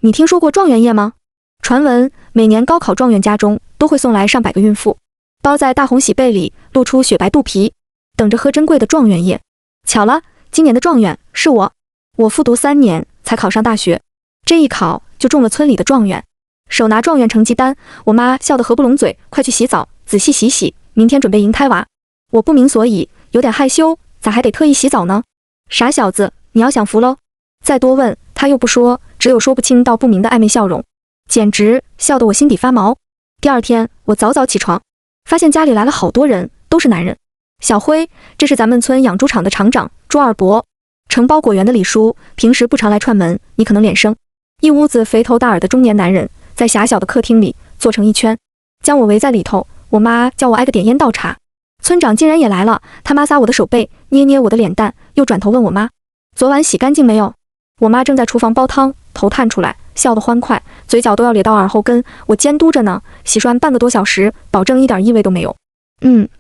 你听说过状元液吗？传闻每年高考状元家中都会送来上百个孕妇，包在大红喜被里，露出雪白肚皮，等着喝珍贵的状元液。巧了，今年的状元是我。我复读3年才考上大学，这一考就中了村里的状元。手拿状元成绩单，我妈笑得合不拢嘴，快去洗澡，仔细洗洗，明天准备迎胎娃。我不明所以，有点害羞，咋还得特意洗澡呢？傻小子，你要享福喽！再多问，他又不说，只有说不清道不明的暧昧笑容，简直笑得我心底发毛。第二天，我早早起床，发现家里来了好多人，都是男人。小辉，这是咱们村养猪场的厂长朱二伯，承包果园的李叔，平时不常来串门，你可能脸生。一屋子肥头大耳的中年男人，在狭小的客厅里坐成一圈，将我围在里头。我妈叫我挨个点烟倒茶。村长竟然也来了，他妈撒我的手背，捏捏我的脸蛋，又转头问我妈，昨晚洗干净没有？我妈正在厨房煲汤，头探出来，笑得欢快，嘴角都要咧到耳后根。我监督着呢，洗涮半个多小时，保证一点异味都没有。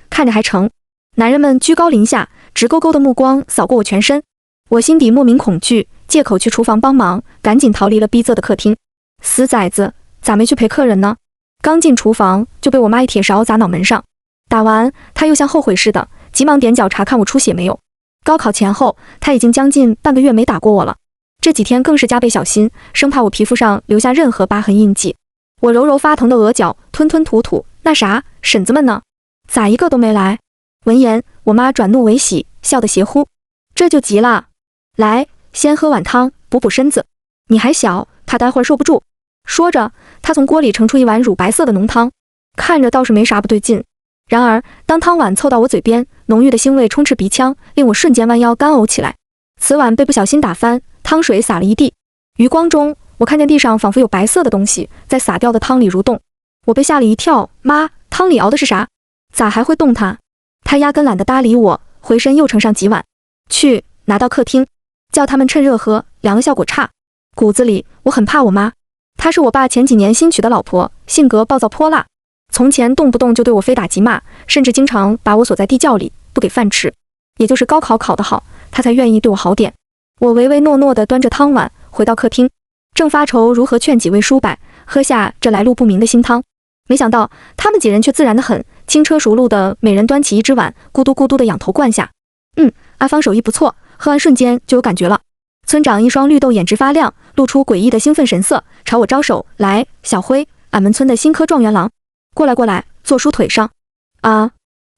看着还成。男人们居高临下，直勾勾的目光扫过我全身，我心底莫名恐惧，借口去厨房帮忙，赶紧逃离了逼仄的客厅。死崽子，咋没去陪客人呢？刚进厨房就被我妈一铁勺砸脑门上，打完她又像后悔似的，急忙点脚查看我出血没有。高考前后，她已经将近半个月没打过我了。这几天更是加倍小心，生怕我皮肤上留下任何疤痕印记。我揉揉发疼的额角，吞吞吐吐，那啥，婶子们呢？咋一个都没来？闻言，我妈转怒为喜，笑得邪乎。这就急了，来，先喝碗汤，补补身子。你还小，怕待会儿受不住。说着，她从锅里盛出一碗乳白色的浓汤，看着倒是没啥不对劲。然而，当汤碗凑到我嘴边，浓郁的腥味充斥鼻腔，令我瞬间弯腰干呕起来。瓷碗被不小心打翻，汤水洒了一地。余光中，我看见地上仿佛有白色的东西在洒掉的汤里蠕动。我被吓了一跳，妈，汤里熬的是啥？咋还会动它？她压根懒得搭理我，回身又盛上几碗，去拿到客厅，叫他们趁热喝，凉了效果差。骨子里我很怕我妈，她是我爸前几年新娶的老婆，性格暴躁泼辣，从前动不动就对我非打即骂，甚至经常把我锁在地窖里不给饭吃。也就是高考考得好，她才愿意对我好点。我唯唯诺诺地端着汤碗回到客厅，正发愁如何劝几位叔伯喝下这来路不明的新汤，没想到他们几人却自然得很，轻车熟路的每人端起一只碗，咕嘟咕嘟地仰头灌下。阿芳手艺不错，喝完瞬间就有感觉了。村长一双绿豆眼直发亮，露出诡异的兴奋神色，朝我招手，来，小辉，俺们村的新科状元郎，过来过来，坐叔腿上。啊，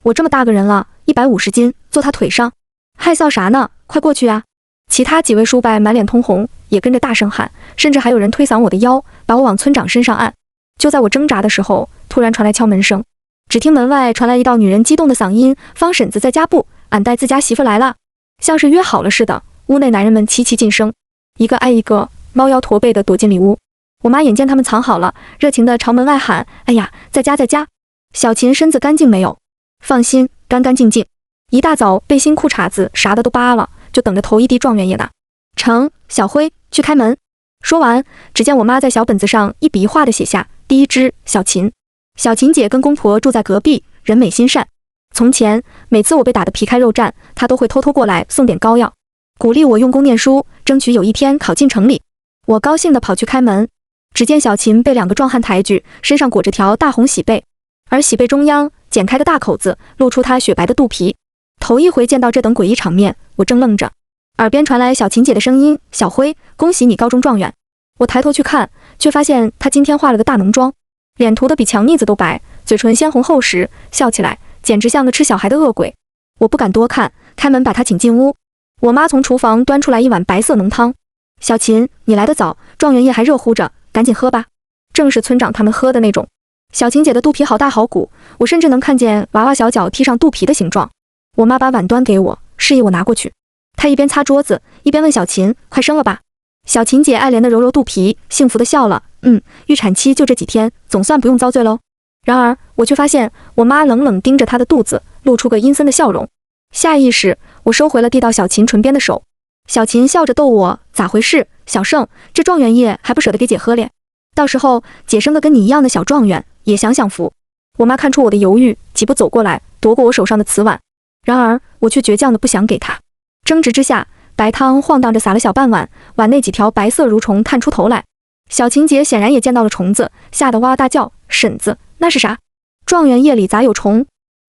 我这么大个人了，150斤，坐他腿上，害臊啥呢？快过去啊！其他几位叔伯满脸通红，也跟着大声喊，甚至还有人推搡我的腰，把我往村长身上按。就在我挣扎的时候，突然传来敲门声，只听门外传来一道女人激动的嗓音：“方婶子在家不？俺带自家媳妇来了。”像是约好了似的，屋内男人们齐齐噤声，一个挨一个，猫腰驼背的躲进里屋。我妈眼见他们藏好了，热情地朝门外喊：“哎呀，在家在家！小琴身子干净没有？放心，干干净净。一大早背心裤衩子啥的都扒了，就等着头一滴状元液呢。”成，小辉去开门。说完，只见我妈在小本子上一笔一画地写下：第一只小琴。小琴姐跟公婆住在隔壁，人美心善。从前每次我被打得皮开肉绽，她都会偷偷过来送点膏药，鼓励我用功念书，争取有一天考进城里。我高兴地跑去开门，只见小琴被2个壮汉抬举，身上裹着条大红喜被，而喜被中央剪开的大口子露出她雪白的肚皮。头一回见到这等诡异场面，我正愣着，耳边传来小琴姐的声音：“小辉，恭喜你高中状元。”我抬头去看，却发现她今天化了个大浓妆，脸涂得比墙腻子都白，嘴唇鲜红厚实，笑起来简直像个吃小孩的恶鬼。我不敢多看，开门把她请进屋。我妈从厨房端出来一碗白色浓汤：“小琴，你来得早，状元液还热乎着，赶紧喝吧。”正是村长他们喝的那种。小琴姐的肚皮好大好鼓，我甚至能看见娃娃小脚踢上肚皮的形状。我妈把碗端给我，示意我拿过去。她一边擦桌子，一边问小琴：“快生了吧？”小琴姐爱怜地揉揉肚皮，幸福地笑了：“预产期就这几天，总算不用遭罪喽。”然而我却发现我妈冷冷盯着她的肚子，露出个阴森的笑容。下意识，我收回了递到小琴唇边的手。小琴笑着逗我：“咋回事？小盛，这状元液还不舍得给姐喝咧？到时候姐生个跟你一样的小状元，也享享福。”我妈看出我的犹豫，几步走过来，夺过我手上的瓷碗。然而我却倔强的不想给她。争执之下，白汤晃荡着洒了小半碗，碗内几条白色蠕虫探出头来。小琴姐显然也见到了虫子，吓得哇哇大叫：“婶子，那是啥？状元液里咋有虫？”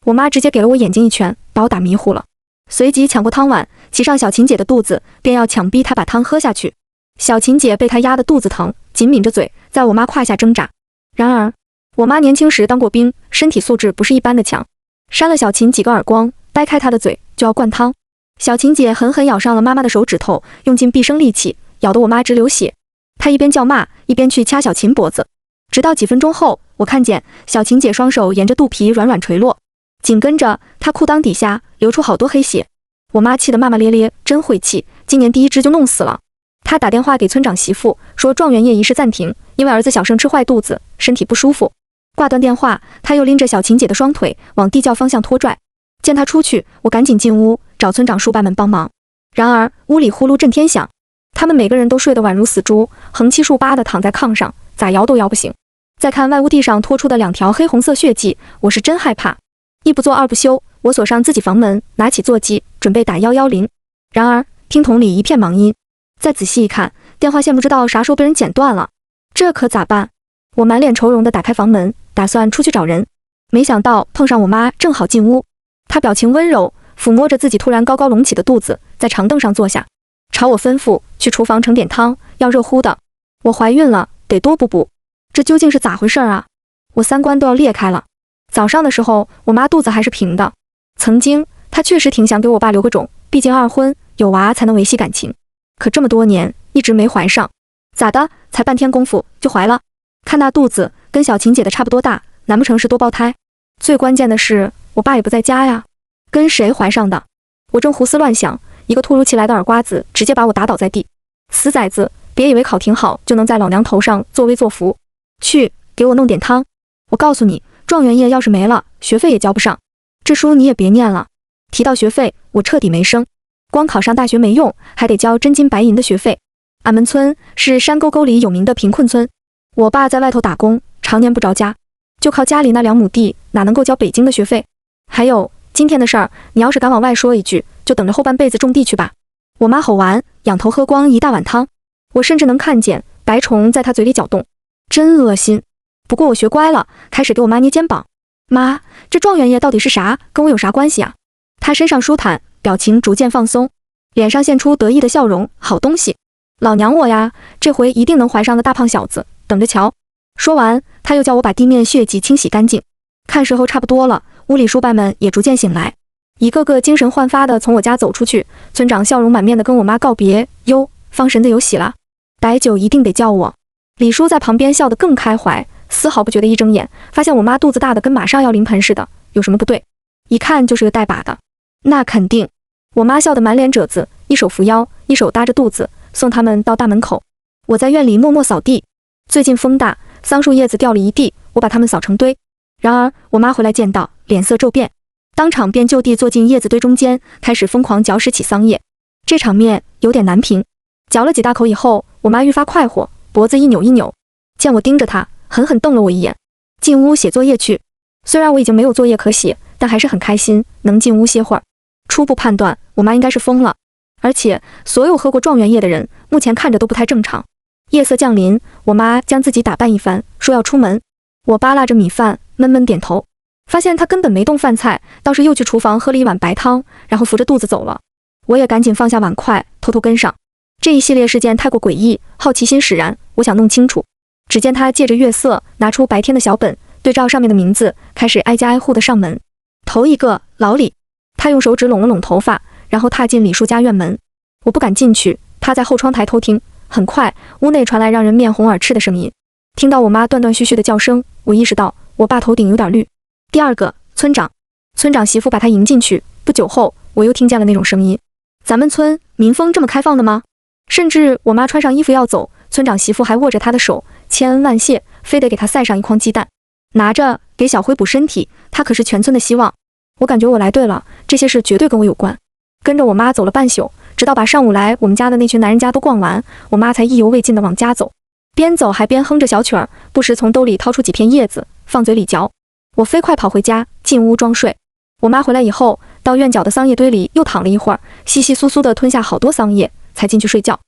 我妈直接给了我眼睛一拳，把我打迷糊了。随即抢过汤碗，骑上小琴姐的肚子，便要强逼她把汤喝下去。小琴姐被她压得肚子疼，紧抿着嘴，在我妈胯下挣扎。然而，我妈年轻时当过兵，身体素质不是一般的强，扇了小琴几个耳光，掰开她的嘴就要灌汤。小琴姐狠狠咬上了妈妈的手指头，用尽毕生力气，咬得我妈直流血。她一边叫骂，一边去掐小琴脖子。直到几分钟后，我看见小琴姐双手沿着肚皮软软垂落，紧跟着她裤裆底下流出好多黑血。我妈气得骂骂咧咧，真晦气，今年第一只就弄死了。她打电话给村长媳妇，说状元液仪式暂停，因为儿子小胜吃坏肚子，身体不舒服。挂断电话，她又拎着小琴姐的双腿往地窖方向拖拽。见她出去，我赶紧进屋找村长叔伯们帮忙。然而屋里呼噜震天响，他们每个人都睡得宛如死猪，横七竖八地躺在炕上，咋摇都摇不醒。再看外屋地上拖出的2条黑红色血迹，我是真害怕。一不做二不休，我锁上自己房门，拿起座机准备打110。然而听筒里一片忙音，再仔细一看，电话线不知道啥时候被人剪断了，这可咋办？我满脸愁容地打开房门，打算出去找人，没想到碰上我妈正好进屋。她表情温柔，抚摸着自己突然高高隆起的肚子，在长凳上坐下，朝我吩咐去厨房盛点汤，要热乎的。我怀孕了，得多补补。这究竟是咋回事啊？我三观都要裂开了。早上的时候，我妈肚子还是平的。曾经，她确实挺想给我爸留个种，毕竟2婚有娃才能维系感情。可这么多年一直没怀上，咋的？才半天功夫就怀了？看那肚子跟小琴姐的差不多大，难不成是多胞胎？最关键的是，我爸也不在家呀，跟谁怀上的？我正胡思乱想，一个突如其来的耳刮子直接把我打倒在地。死崽子，别以为考挺好就能在老娘头上作威作福。去，给我弄点汤。我告诉你，状元液要是没了，学费也交不上。这书你也别念了。提到学费，我彻底没声。光考上大学没用，还得交真金白银的学费。俺们村是山沟沟里有名的贫困村，我爸在外头打工，常年不着家，就靠家里那2亩地，哪能够交北京的学费？还有今天的事儿，你要是敢往外说一句，就等着后半辈子种地去吧。我妈吼完，仰头喝光一大碗汤，我甚至能看见白虫在她嘴里搅动，真恶心。不过我学乖了，开始给我妈捏肩膀。妈，这状元液到底是啥？跟我有啥关系啊？她身上舒坦，表情逐渐放松，脸上现出得意的笑容。好东西，老娘我呀，这回一定能怀上个大胖小子，等着瞧。说完，她又叫我把地面血迹清洗干净。看时候差不多了，屋里叔伯们也逐渐醒来，一个个精神焕发地从我家走出去。村长笑容满面地跟我妈告别：“哟，方神的有喜了，逮酒一定得叫我。”李叔在旁边笑得更开怀，丝毫不觉得一睁眼发现我妈肚子大的跟马上要临盆似的，有什么不对？一看就是个带把的。那肯定。我妈笑得满脸褶子，一手扶腰，一手搭着肚子，送他们到大门口。我在院里默默扫地。最近风大，桑树叶子掉了一地，我把它们扫成堆。然而我妈回来见到，脸色骤变，当场便就地坐进叶子堆中间，开始疯狂嚼食起桑叶。这场面有点难评。嚼了几大口以后，我妈愈发快活，脖子一扭一扭，见我盯着她，狠狠瞪了我一眼，进屋写作业去。虽然我已经没有作业可写，但还是很开心，能进屋歇会儿。初步判断，我妈应该是疯了，而且所有喝过状元液的人，目前看着都不太正常。夜色降临，我妈将自己打扮一番，说要出门。我扒拉着米饭，闷闷点头，发现她根本没动饭菜，倒是又去厨房喝了一碗白汤，然后扶着肚子走了。我也赶紧放下碗筷，偷偷跟上。这一系列事件太过诡异，好奇心使然，我想弄清楚。只见她借着月色，拿出白天的小本，对照上面的名字，开始挨家挨户的上门。头一个，老李。她用手指拢了拢头发，然后踏进李叔家院门。我不敢进去，趴在后窗台偷听。很快，屋内传来让人面红耳赤的声音。听到我妈断断续续的叫声，我意识到我爸头顶有点绿。第二个，村长。村长媳妇把他迎进去。不久后，我又听见了那种声音：咱们村民风这么开放的吗？甚至我妈穿上衣服要走，村长媳妇还握着她的手，千恩万谢，非得给她塞上一筐鸡蛋，拿着给小辉补身体，他可是全村的希望。我感觉我来对了，这些事绝对跟我有关。跟着我妈走了半宿，直到把上午来我们家的那群男人家都逛完，我妈才意犹未尽地往家走，边走还边哼着小曲儿，不时从兜里掏出几片叶子放嘴里嚼。我飞快跑回家，进屋装睡。我妈回来以后，到院角的桑叶堆里又躺了一会儿，窸窸窣窣地吞下好多桑叶，才进去睡觉。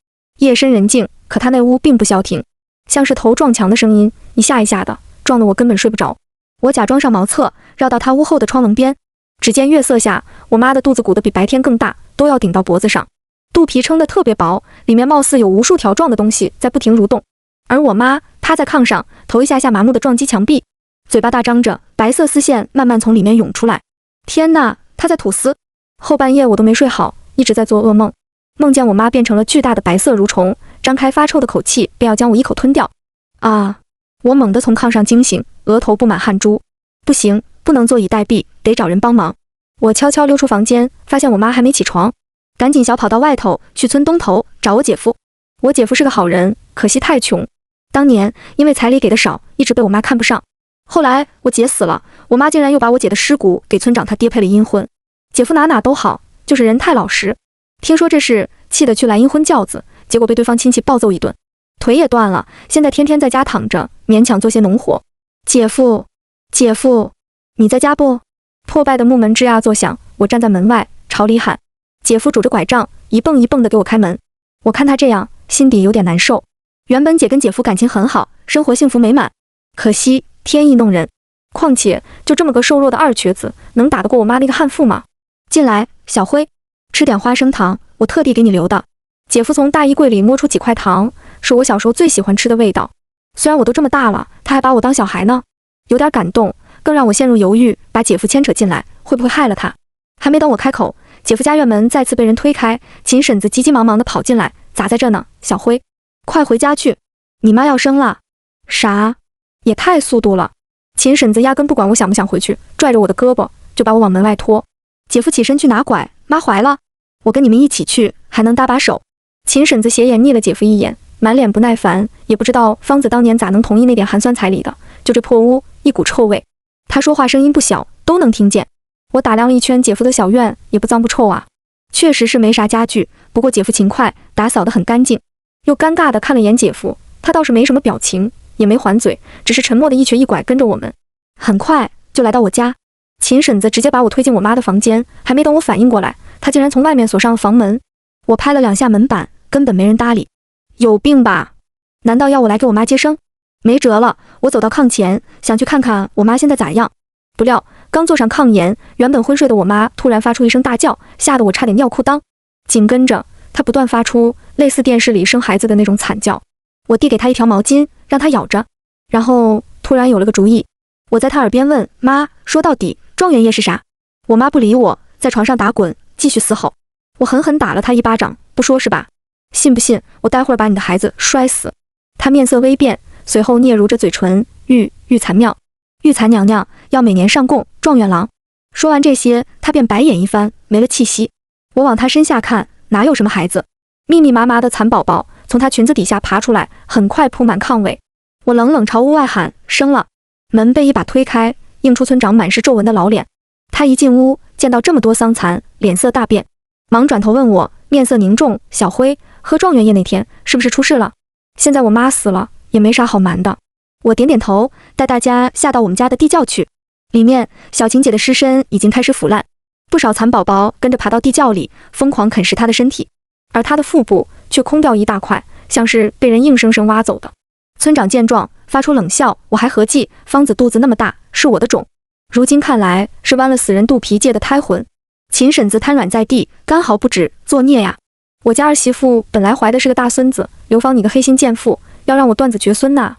夜深人静，可她那屋并不消停。像是头撞墙的声音，一下一下的，撞得我根本睡不着。我假装上茅厕，绕到他屋后的窗棱边，只见月色下，我妈的肚子鼓得比白天更大，都要顶到脖子上，肚皮撑得特别薄，里面貌似有无数条状的东西在不停蠕动。而我妈趴在炕上，头一下下麻木地撞击墙壁，嘴巴大张着，白色丝线慢慢从里面涌出来。天哪，她在吐丝！后半夜我都没睡好，一直在做噩梦，梦见我妈变成了巨大的白色蠕虫，张开发臭的口气，便要将我一口吞掉。啊！我猛地从炕上惊醒，额头布满汗珠。不行，不能坐以待毙，得找人帮忙。我悄悄溜出房间，发现我妈还没起床，赶紧小跑到外头去村东头找我姐夫。我姐夫是个好人，可惜太穷，当年因为彩礼给的少，一直被我妈看不上。后来我姐死了，我妈竟然又把我姐的尸骨给村长他爹配了阴婚。姐夫哪都好，就是人太老实。听说这事，气得去拦阴婚轿子，结果被对方亲戚暴揍一顿，腿也断了，现在天天在家躺着，勉强做些农活。姐夫，你在家不？破败的木门吱呀作响，我站在门外朝里喊。姐夫拄着拐杖，一蹦一蹦地给我开门。我看他这样，心底有点难受。原本姐跟姐夫感情很好，生活幸福美满，可惜天意弄人。况且就这么个瘦弱的二瘸子，能打得过我妈那个悍妇吗？进来，小辉，吃点花生糖，我特地给你留的。姐夫从大衣柜里摸出几块糖，是我小时候最喜欢吃的味道。虽然我都这么大了，他还把我当小孩呢，有点感动，更让我陷入犹豫，把姐夫牵扯进来，会不会害了他？还没等我开口，姐夫家院门再次被人推开，秦婶子急急忙忙地跑进来，咋在这呢？小辉，快回家去，你妈要生了。啥？也太速度了。秦婶子压根不管我想不想回去，拽着我的胳膊就把我往门外拖。姐夫起身去拿拐，妈怀了，我跟你们一起去，还能搭把手。秦婶子斜眼睨了姐夫一眼，满脸不耐烦，也不知道芳子当年咋能同意那点寒酸彩礼的。就这破屋，一股臭味。她说话声音不小，都能听见。我打量了一圈姐夫的小院，也不脏不臭啊，确实是没啥家具，不过姐夫勤快，打扫得很干净。又尴尬地看了眼姐夫，他倒是没什么表情，也没还嘴，只是沉默地一瘸一拐跟着我们。很快就来到我家，秦婶子直接把我推进我妈的房间，还没等我反应过来，她竟然从外面锁上了房门。我拍了2下门板，根本没人搭理。有病吧？难道要我来给我妈接生？没辙了，我走到炕前，想去看看我妈现在咋样。不料刚坐上炕沿，原本昏睡的我妈突然发出一声大叫，吓得我差点尿裤裆。紧跟着她不断发出类似电视里生孩子的那种惨叫。我递给她一条毛巾，让她咬着，然后突然有了个主意。我在她耳边问妈，说到底状元夜是啥？我妈不理我，在床上打滚，继续嘶吼。我狠狠打了她一巴掌，不说是吧？信不信我待会儿把你的孩子摔死？她面色微变，随后嗫嚅着嘴唇，玉蚕庙，玉蚕娘娘要每年上供状元郎。说完这些，她便白眼一翻，没了气息。我往她身下看，哪有什么孩子？密密麻麻的蚕宝宝从她裙子底下爬出来，很快铺满炕尾。我冷冷朝屋外喊，生了。门被一把推开，映出村长满是皱纹的老脸。他一进屋，见到这么多桑蚕，脸色大变，忙转头问我，面色凝重，小辉，喝状元夜那天是不是出事了？现在我妈死了，也没啥好瞒的。我点点头，带大家下到我们家的地窖去。里面小晴姐的尸身已经开始腐烂，不少蚕宝宝跟着爬到地窖里，疯狂啃食她的身体，而她的腹部却空掉一大块，像是被人硬生生挖走的。村长见状发出冷笑，我还合计芳子肚子那么大，是我的种，如今看来是剜了死人肚皮借的胎魂。秦婶子瘫软在地，干嚎不止，作孽呀！我家儿媳妇本来怀的是个大孙子，刘芳你个黑心贱妇，要让我断子绝孙呐！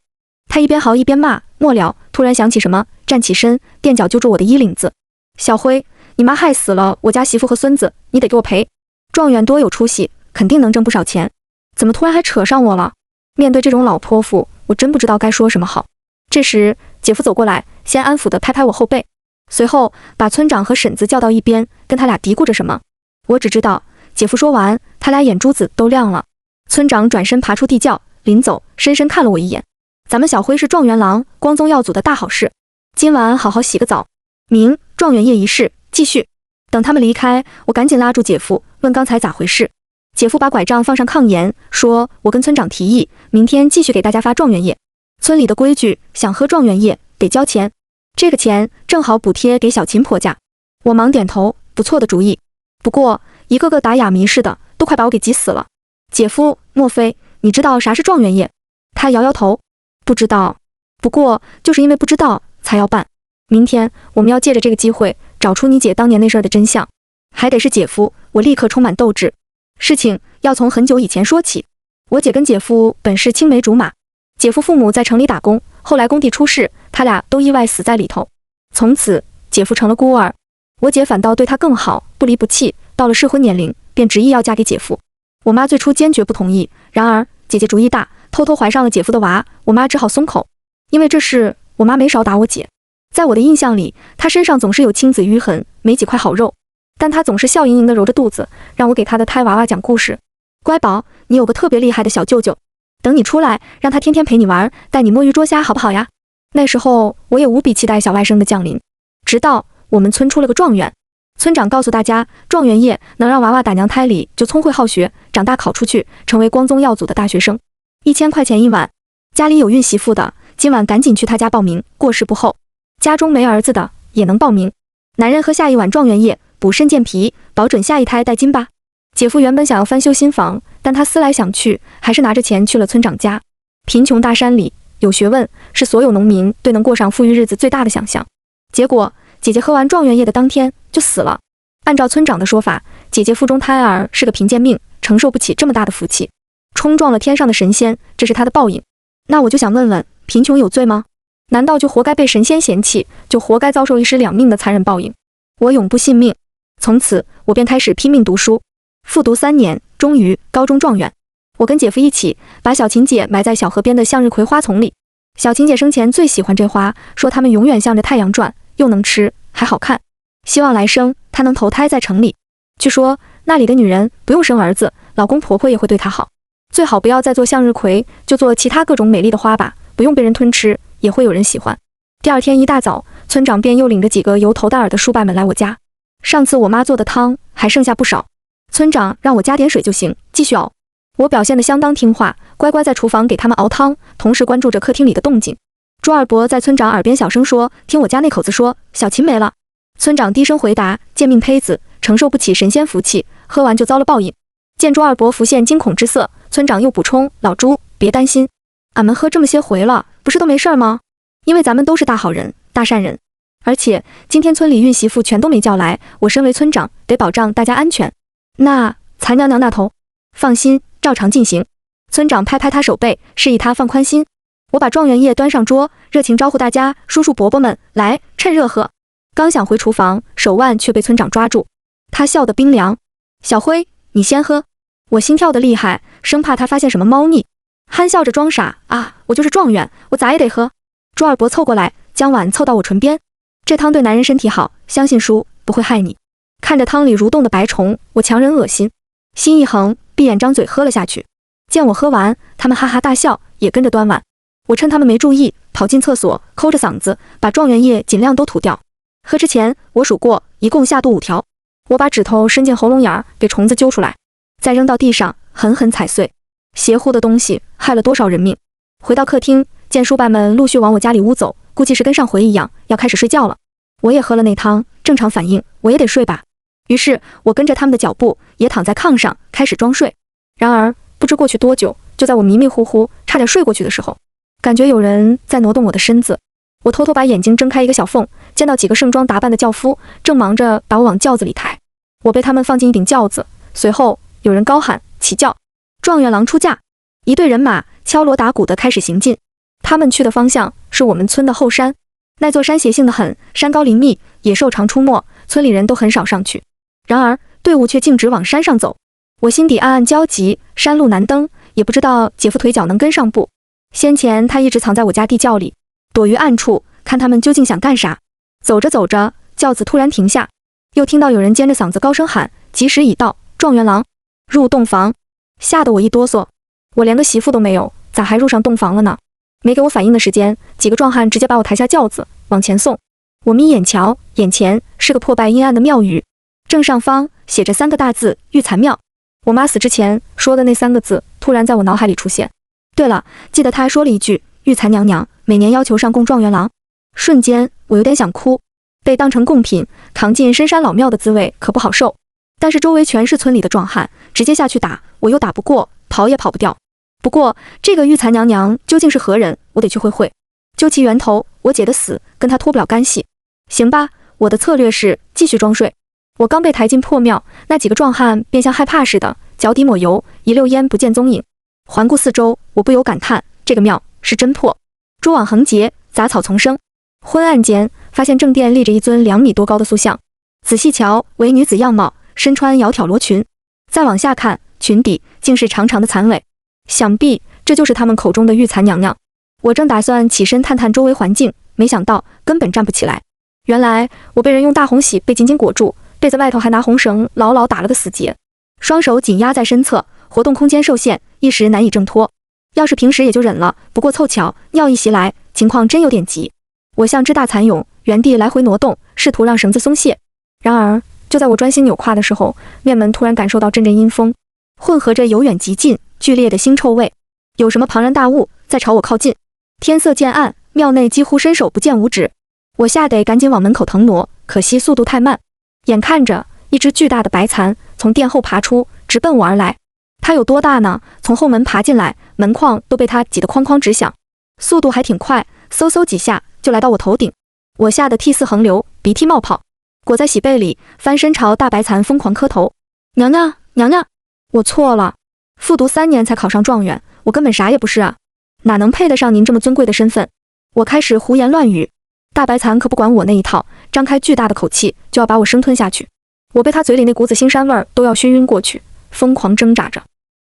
她一边嚎一边骂，末了突然想起什么，站起身，垫脚揪住我的衣领子。小辉，你妈害死了我家媳妇和孙子，你得给我赔。状元多有出息，肯定能挣不少钱，怎么突然还扯上我了？面对这种老泼妇，我真不知道该说什么好。这时姐夫走过来，先安抚地拍拍我后背，随后把村长和婶子叫到一边，跟他俩嘀咕着什么。我只知道姐夫说完，他俩眼珠子都亮了。村长转身爬出地窖，临走深深看了我一眼。咱们小辉是状元郎，光宗耀祖的大好事，今晚好好洗个澡，明状元夜仪式继续。等他们离开，我赶紧拉住姐夫，问刚才咋回事。姐夫把拐杖放上炕沿，说我跟村长提议，明天继续给大家发状元夜。村里的规矩，想喝状元夜得交钱，这个钱正好补贴给小秦婆家。我忙点头，不错的主意。不过一个个打哑谜似的，都快把我给急死了。姐夫，莫非你知道啥是状元夜？他摇摇头，不知道。不过就是因为不知道才要办。明天我们要借着这个机会找出你姐当年那事儿的真相，还得是姐夫。我立刻充满斗志。事情要从很久以前说起。我姐跟姐夫本是青梅竹马，姐夫父母在城里打工，后来工地出事，他俩都意外死在里头。从此姐夫成了孤儿，我姐反倒对他更好，不离不弃。到了适婚年龄，便执意要嫁给姐夫。我妈最初坚决不同意，然而姐姐主意大，偷偷怀上了姐夫的娃，我妈只好松口。因为这事，我妈没少打我姐。在我的印象里，她身上总是有青紫淤痕，没几块好肉，但她总是笑盈盈地揉着肚子，让我给她的胎娃娃讲故事。乖宝，你有个特别厉害的小舅舅，等你出来，让他天天陪你玩，带你摸鱼捉虾，好不好呀？那时候我也无比期待小外甥的降临。直到我们村出了个状元，村长告诉大家，状元夜能让娃娃打娘胎里就聪慧好学，长大考出去，成为光宗耀祖的大学生，1000块钱一晚。家里有孕媳妇的，今晚赶紧去他家报名，过时不候。家中没儿子的也能报名。男人喝下一碗状元液，补肾健脾，保准下一胎带金吧。姐夫原本想要翻修新房，但他思来想去，还是拿着钱去了村长家。贫穷大山里有学问，是所有农民对能过上富裕日子最大的想象。结果姐姐喝完状元液的当天就死了。按照村长的说法，姐姐腹中胎儿是个贫贱命，承受不起这么大的福气，冲撞了天上的神仙，这是他的报应。那我就想问问，贫穷有罪吗？难道就活该被神仙嫌弃，就活该遭受一尸两命的残忍报应？我永不信命。从此我便开始拼命读书，复读3年，终于高中状元。我跟姐夫一起把小琴姐埋在小河边的向日葵花丛里。小琴姐生前最喜欢这花，说它们永远向着太阳转，又能吃还好看，希望来生她能投胎在城里。据说那里的女人不用生儿子，老公婆婆也会对她好，最好不要再做向日葵，就做其他各种美丽的花吧，不用被人吞吃，也会有人喜欢。第二天一大早，村长便又领着几个油头大耳的叔伯们来我家。上次我妈做的汤还剩下不少，村长让我加点水就行，继续熬。我表现得相当听话，乖乖在厨房给他们熬汤，同时关注着客厅里的动静。朱二伯在村长耳边小声说，听我家那口子说，小琴没了。村长低声回答，贱命胚子，承受不起神仙福气，喝完就遭了报应。见朱二伯浮现惊恐之色，村长又补充，老朱别担心，俺们喝这么些回了，不是都没事吗？因为咱们都是大好人大善人，而且今天村里孕媳妇全都没叫来，我身为村长得保障大家安全。那残娘娘那头放心，照常进行。村长拍拍他手背，示意他放宽心。我把状元液端上桌，热情招呼大家，叔叔伯伯们来，趁热喝。刚想回厨房，手腕却被村长抓住，他笑得冰凉。小辉，你先喝。我心跳得厉害，生怕他发现什么猫腻，憨笑着装傻啊，我就是状元，我咋也得喝。朱二伯凑过来，将碗凑到我唇边。这汤对男人身体好，相信叔不会害你。看着汤里蠕动的白虫，我强忍恶心，心一横，闭眼张嘴喝了下去。见我喝完，他们哈哈大笑，也跟着端碗。我趁他们没注意，跑进厕所，抠着嗓子把状元液尽量都吐掉。喝之前我数过，一共下肚5条。我把指头伸进喉咙眼儿，给虫子揪出来，再扔到地上，狠狠踩碎。邪乎的东西，害了多少人命！回到客厅，见叔伯们陆续往我家里屋走，估计是跟上回一样，要开始睡觉了。我也喝了那汤，正常反应，我也得睡吧。于是我跟着他们的脚步，也躺在炕上开始装睡。然而不知过去多久，就在我迷迷糊糊差点睡过去的时候，感觉有人在挪动我的身子。我偷偷把眼睛睁开一个小缝，见到几个盛装打扮的轿夫正忙着把我往轿子里抬。我被他们放进一顶轿子，随后有人高喊起轿，状元郎出嫁。一队人马敲锣打鼓地开始行进，他们去的方向是我们村的后山。那座山邪性得很，山高林密，野兽常出没，村里人都很少上去。然而队伍却径直往山上走，我心底暗暗焦急，山路难登，也不知道姐夫腿脚能跟上不。先前他一直藏在我家地窖里，躲于暗处，看他们究竟想干啥。走着走着，轿子突然停下，又听到有人尖着嗓子高声喊，吉时已到，状元郎入洞房。吓得我一哆嗦，我连个媳妇都没有，咋还入上洞房了呢？没给我反应的时间，几个壮汉直接把我抬下轿子往前送。我眯眼瞧，眼前是个破败阴暗的庙宇，正上方写着3个大字玉蚕庙。我妈死之前说的那3个字突然在我脑海里出现。对了，记得她还说了一句，玉蚕娘娘每年要求上供状元郎。瞬间我有点想哭，被当成贡品扛进深山老庙的滋味可不好受。但是周围全是村里的壮汉，直接下去打我又打不过，跑也跑不掉。不过这个玉蚕娘娘究竟是何人，我得去会会，究其源头，我姐的死跟她脱不了干系。行吧，我的策略是继续装睡。我刚被抬进破庙，那几个壮汉便像害怕似的，脚底抹油，一溜烟不见踪影。环顾四周，我不由感叹，这个庙是真破。蛛网横结，杂草丛生。昏暗间，发现正殿立着一尊2米多高的塑像，仔细瞧，为女子样貌，身穿窈窕罗裙。再往下看，裙底竟是长长的蚕尾，想必这就是他们口中的玉蚕娘娘。我正打算起身探探周围环境，没想到根本站不起来。原来我被人用大红喜被紧紧裹住，被子外头还拿红绳牢牢打了个死结，双手紧压在身侧，活动空间受限，一时难以挣脱。要是平时也就忍了，不过凑巧尿意袭来，情况真有点急。我像只大蚕蛹，原地来回挪动，试图让绳子松懈。然而就在我专心扭胯的时候，面门突然感受到阵阵阴风，混合着由远及近剧烈的腥臭味，有什么庞然大物在朝我靠近。天色渐暗，庙内几乎伸手不见五指，我吓得赶紧往门口腾挪，可惜速度太慢。眼看着一只巨大的白蚕从殿后爬出，直奔我而来。它有多大呢？从后门爬进来，门框都被它挤得哐哐直响，速度还挺快，嗖嗖几下就来到我头顶。我吓得涕泗横流，鼻涕冒泡，裹在喜被里，翻身朝大白蚕疯狂磕头。娘娘，娘娘，我错了，复读3年才考上状元，我根本啥也不是啊，哪能配得上您这么尊贵的身份？我开始胡言乱语，大白蚕可不管我那一套，张开巨大的口气就要把我生吞下去。我被它嘴里那股子腥膻味儿都要熏晕过去，疯狂挣扎着。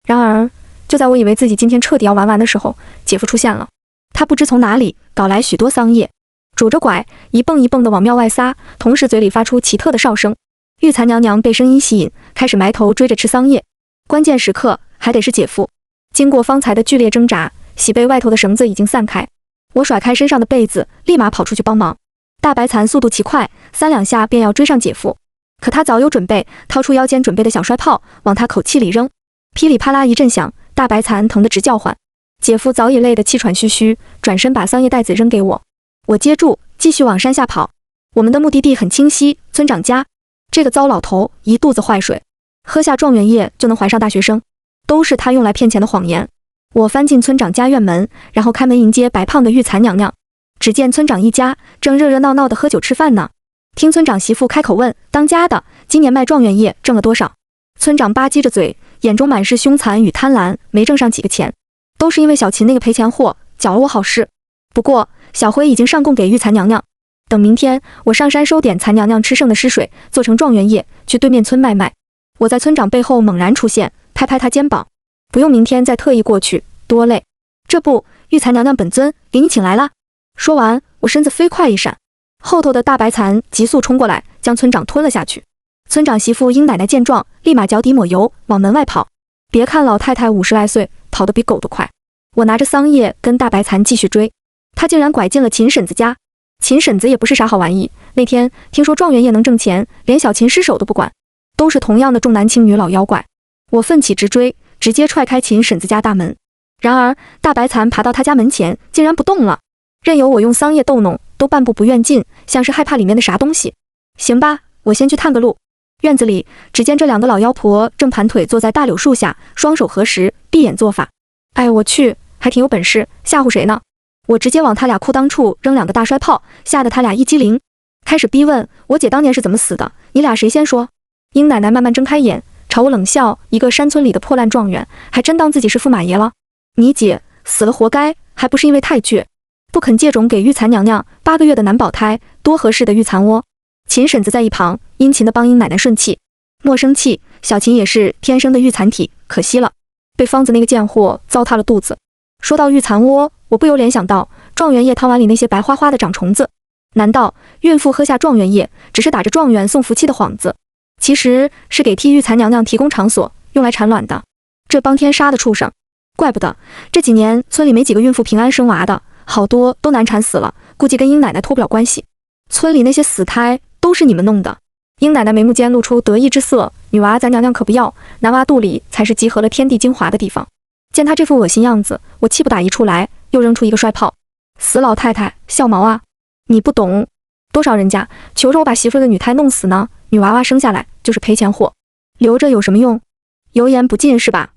然而就在我以为自己今天彻底要玩完的时候，姐夫出现了。他不知从哪里搞来许多桑叶，拄着拐一蹦一蹦地往庙外撒，同时嘴里发出奇特的哨声。玉蚕娘娘被声音吸引，开始埋头追着吃桑叶。关键时刻还得是姐夫。经过方才的剧烈挣扎，喜被外头的绳子已经散开，我甩开身上的被子，立马跑出去帮忙。大白蚕速度奇快，3两下便要追上姐夫，可他早有准备，掏出腰间准备的小摔炮往他口气里扔，噼里啪啦一阵响，大白蚕疼得直叫唤。姐夫早已累得气喘吁吁，转身把桑叶袋子扔给我，我接住，继续往山下跑。我们的目的地很清晰，村长家。这个糟老头一肚子坏水，喝下状元液就能怀上大学生，都是他用来骗钱的谎言。我翻进村长家院门，然后开门迎接白胖的玉蚕娘娘。只见村长一家正热热闹闹的喝酒吃饭呢。听村长媳妇开口问当家的今年卖状元液挣了多少，村长吧唧着嘴，眼中满是凶残与贪婪，没挣上几个钱，都是因为小秦那个赔钱货搅了我好事。不过小辉已经上供给玉蚕娘娘，等明天我上山收点蚕娘娘吃剩的尸水，做成状元液去对面村卖卖。我在村长背后猛然出现，拍拍他肩膀，不用明天再特意过去，多累。这不，玉蚕娘娘本尊给你请来了。说完，我身子飞快一闪，后头的大白蚕急速冲过来，将村长吞了下去。村长媳妇英奶奶见状，立马脚底抹油往门外跑。别看老太太50来岁，跑得比狗都快。我拿着桑叶跟大白蚕继续追，她竟然拐进了秦婶子家。秦婶子也不是啥好玩意，那天听说状元液能挣钱，连小秦失手都不管，都是同样的重男轻女老妖怪。我奋起直追，直接踹开秦婶子家大门。然而大白蚕爬到她家门前，竟然不动了，任由我用桑叶逗弄，都半步不愿进，像是害怕里面的啥东西。行吧，我先去探个路。院子里，只见这2个老妖婆正盘腿坐在大柳树下，双手合十，闭眼做法。哎，我去，还挺有本事，吓唬谁呢？我直接往他俩裤裆处扔2个大摔炮，吓得他俩一激灵，开始逼问我姐当年是怎么死的，你俩谁先说？英奶奶慢慢睁开眼，朝我冷笑，一个山村里的破烂状元，还真当自己是驸马爷了？你姐死了活该，还不是因为太倔，不肯借种给玉蚕娘娘8个月的男保胎，多合适的玉蚕窝。秦婶子在一旁殷勤地帮英奶奶顺气，莫生气，小秦也是天生的玉蚕体，可惜了，被方子那个贱货糟蹋了肚子。说到玉蚕窝，我不由联想到状元液汤碗里那些白花花的长虫子，难道孕妇喝下状元液只是打着状元送福气的幌子，其实是给替玉蚕娘娘提供场所，用来产卵的？这帮天杀的畜生，怪不得这几年村里没几个孕妇平安生娃的，好多都难产死了，估计跟英奶奶脱不了关系。村里那些死胎都是你们弄的。英奶奶眉目间露出得意之色，女娃咱娘娘可不要，男娃肚里才是集合了天地精华的地方。见她这副恶心样子，我气不打一处来，又扔出一个摔炮。死老太太，笑毛啊！你不懂，多少人家求着我把媳妇的女胎弄死呢？女娃娃生下来就是赔钱货，留着有什么用？油盐不进是吧？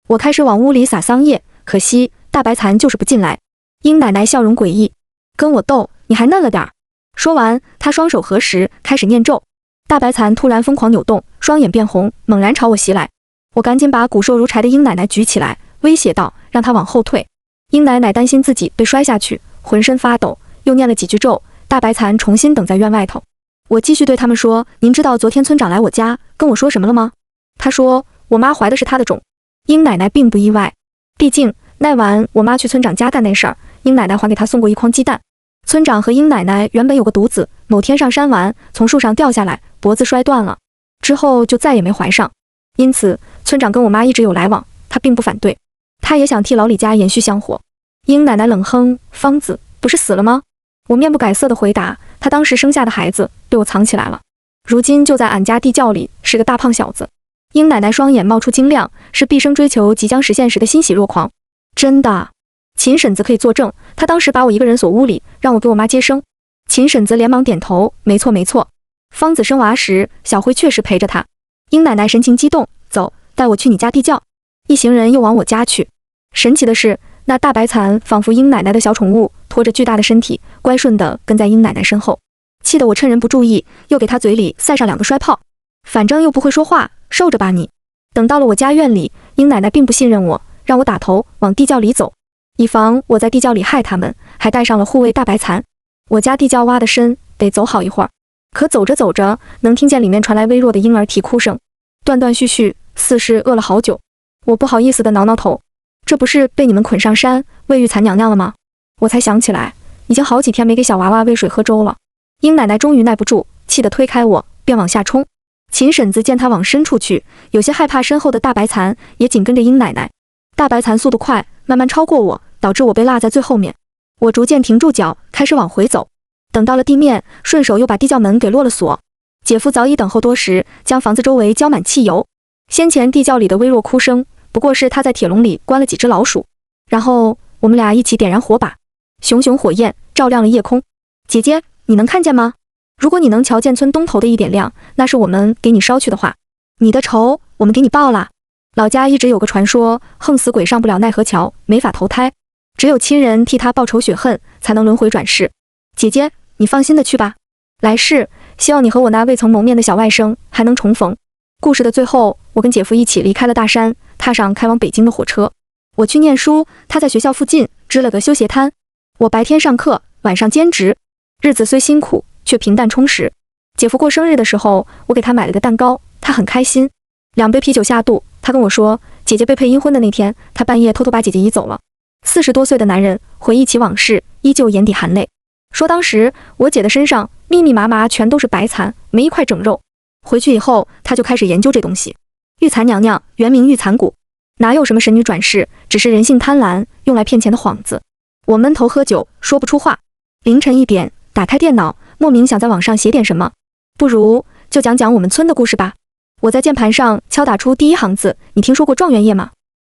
我开始往屋里撒桑叶，可惜大白蚕就是不进来。殷奶奶笑容诡异，跟我斗，你还嫩了点儿。说完，她双手合十，开始念咒。大白蚕突然疯狂扭动，双眼变红，猛然朝我袭来。我赶紧把骨瘦如柴的殷奶奶举起来，威胁道，让她往后退。殷奶奶担心自己被摔下去，浑身发抖，又念了几句咒。大白蚕重新等在院外头。我继续对他们说，您知道昨天村长来我家跟我说什么了吗？他说我妈怀的是他的种。殷奶奶并不意外，毕竟那晚我妈去村长家干那事儿，殷奶奶还给他送过一筐鸡蛋。村长和殷奶奶原本有个独子，某天上山玩，从树上掉下来，脖子摔断了，之后就再也没怀上。因此村长跟我妈一直有来往，他并不反对，他也想替老李家延续香火。殷奶奶冷哼，方子不是死了吗？我面不改色地回答，他当时生下的孩子被我藏起来了，如今就在俺家地窖里，是个大胖小子。殷奶奶双眼冒出晶亮，是毕生追求即将实现时的欣喜若狂。真的？秦婶子可以作证，她当时把我一个人锁屋里，让我给我妈接生。秦婶子连忙点头，没错没错，方子生娃时小辉确实陪着她。殷奶奶神情激动，走，带我去你家地窖。一行人又往我家去。神奇的是，那大白蚕仿佛殷奶奶的小宠物，拖着巨大的身体，乖顺地跟在殷奶奶身后。气得我趁人不注意，又给她嘴里塞上2个摔炮。反正又不会说话，受着吧你。等到了我家院里，殷奶奶并不信任我，让我打头往地窖里走，以防我在地窖里害他们，还带上了护卫大白蚕。我家地窖挖得深，得走好一会儿。可走着走着，能听见里面传来微弱的婴儿啼哭声，断断续续，似是饿了好久。我不好意思地挠挠头，这不是被你们捆上山喂育蚕娘娘了吗？我才想起来，已经好几天没给小娃娃喂水喝粥了。殷奶奶终于耐不住，气得推开我，便往下冲。秦婶子见她往深处去，有些害怕身后的大白蚕也紧跟着殷奶奶。大白蚕速度快，慢慢超过我，导致我被落在最后面。我逐渐停住脚，开始往回走。等到了地面，顺手又把地窖门给落了锁。姐夫早已等候多时，将房子周围浇满汽油。先前地窖里的微弱哭声，不过是他在铁笼里关了几只老鼠。然后我们俩一起点燃火把，熊熊火焰照亮了夜空。姐姐，你能看见吗？如果你能瞧见村东头的一点亮，那是我们给你烧去的话，你的仇我们给你报了。老家一直有个传说，横死鬼上不了奈何桥，没法投胎，只有亲人替他报仇雪恨，才能轮回转世。姐姐，你放心的去吧，来世希望你和我那未曾谋面的小外甥还能重逢。故事的最后，我跟姐夫一起离开了大山，踏上开往北京的火车。我去念书，他在学校附近支了个修鞋摊。我白天上课，晚上兼职，日子虽辛苦，却平淡充实。姐夫过生日的时候，我给他买了个蛋糕，他很开心。2杯啤酒下肚，他跟我说，姐姐被配阴婚的那天，他半夜偷偷把姐姐移走了。40多岁的男人回忆起往事，依旧眼底含泪，说当时我姐的身上密密麻麻全都是白蚕，没一块整肉。回去以后，他就开始研究这东西。玉蚕娘娘原名玉蚕谷，哪有什么神女转世，只是人性贪婪，用来骗钱的幌子。我闷头喝酒，说不出话。凌晨1点，打开电脑，莫名想在网上写点什么，不如就讲讲我们村的故事吧。我在键盘上敲打出第一行字，你听说过状元夜吗？